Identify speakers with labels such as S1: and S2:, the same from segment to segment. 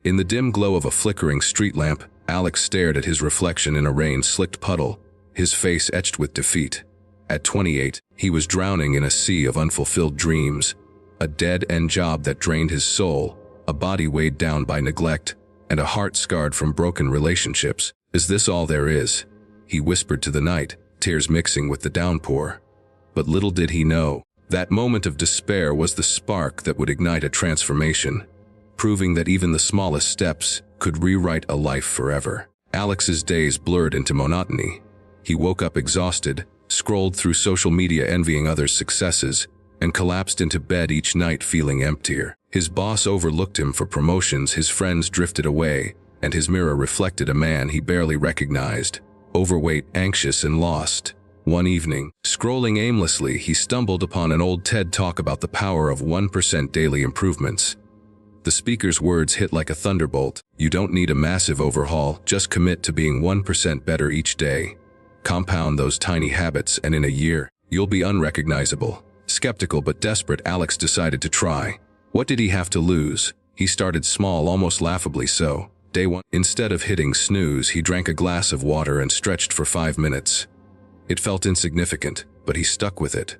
S1: In the dim glow of a flickering street lamp, Alex stared at his reflection in a rain-slicked puddle, his face etched with defeat. At 28, he was drowning in a sea of unfulfilled dreams, a dead-end job that drained his soul, a body weighed down by neglect, and a heart scarred from broken relationships. "Is this all there is?" he whispered to the night, tears mixing with the downpour. But little did he know, that moment of despair was the spark that would ignite a transformation, proving that even the smallest steps could rewrite a life forever. Alex's days blurred into monotony. He woke up exhausted, scrolled through social media envying others' successes, and collapsed into bed each night feeling emptier. His boss overlooked him for promotions, his friends drifted away, and his mirror reflected a man he barely recognized, overweight, anxious, and lost. One evening, scrolling aimlessly, he stumbled upon an old TED Talk about the power of 1% daily improvements. The speaker's words hit like a thunderbolt. You don't need a massive overhaul, just commit to being 1% better each day. Compound those tiny habits and in a year, you'll be unrecognizable. Skeptical but desperate, Alex decided to try. What did he have to lose? He started small, almost laughably so. Day 1. Instead of hitting snooze, he drank a glass of water and stretched for 5 minutes. It felt insignificant, but he stuck with it.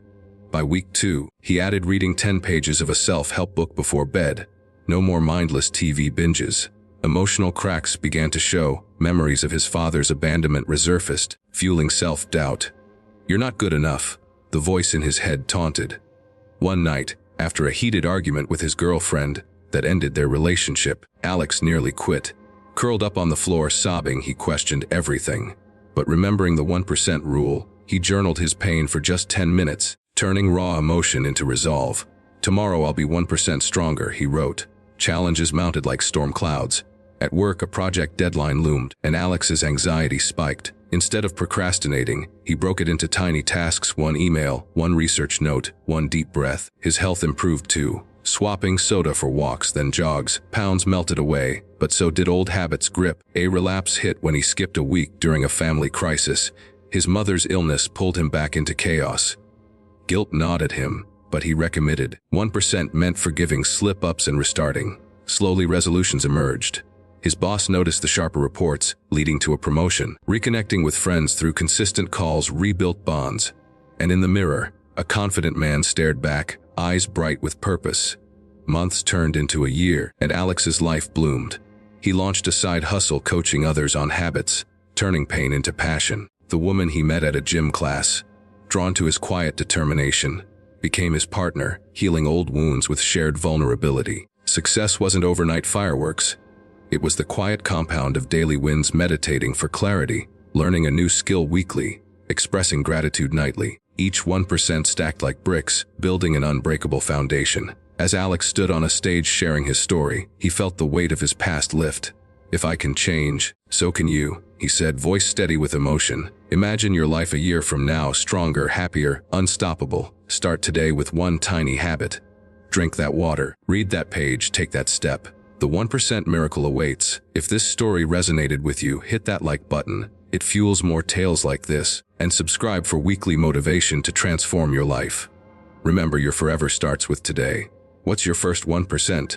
S1: By week 2, he added reading 10 pages of a self-help book before bed. No more mindless TV binges. Emotional cracks began to show, memories of his father's abandonment resurfaced, fueling self-doubt. "You're not good enough," the voice in his head taunted. One night, after a heated argument with his girlfriend that ended their relationship, Alex nearly quit. Curled up on the floor sobbing, he questioned everything. But remembering the 1% rule, he journaled his pain for just 10 minutes, turning raw emotion into resolve. "Tomorrow I'll be 1% stronger," he wrote. Challenges mounted like storm clouds. At work, a project deadline loomed, and Alex's anxiety spiked. Instead of procrastinating, he broke it into tiny tasks: one email, one research note, one deep breath. His health improved too. Swapping soda for walks, then jogs, pounds melted away, but so did old habits' grip. A relapse hit when he skipped a week during a family crisis. His mother's illness pulled him back into chaos. Guilt gnawed at him, but he recommitted. 1% meant forgiving slip-ups and restarting. Slowly, resolutions emerged. His boss noticed the sharper reports, leading to a promotion. Reconnecting with friends through consistent calls rebuilt bonds. And in the mirror, a confident man stared back, eyes bright with purpose. Months turned into a year, and Alex's life bloomed. He launched a side hustle coaching others on habits, turning pain into passion. The woman he met at a gym class, drawn to his quiet determination, became his partner, healing old wounds with shared vulnerability. Success wasn't overnight fireworks. It was the quiet compound of daily wins, meditating for clarity, learning a new skill weekly, expressing gratitude nightly. Each 1% stacked like bricks, building an unbreakable foundation. As Alex stood on a stage sharing his story, he felt the weight of his past lift. "If I can change, so can you," he said, voice steady with emotion. "Imagine your life a year from now, stronger, happier, unstoppable. Start today with one tiny habit. Drink that water, read that page, take that step. The 1% miracle awaits." If this story resonated with you, hit that like button. It fuels more tales like this, and subscribe for weekly motivation to transform your life. Remember, your forever starts with today. What's your first 1%?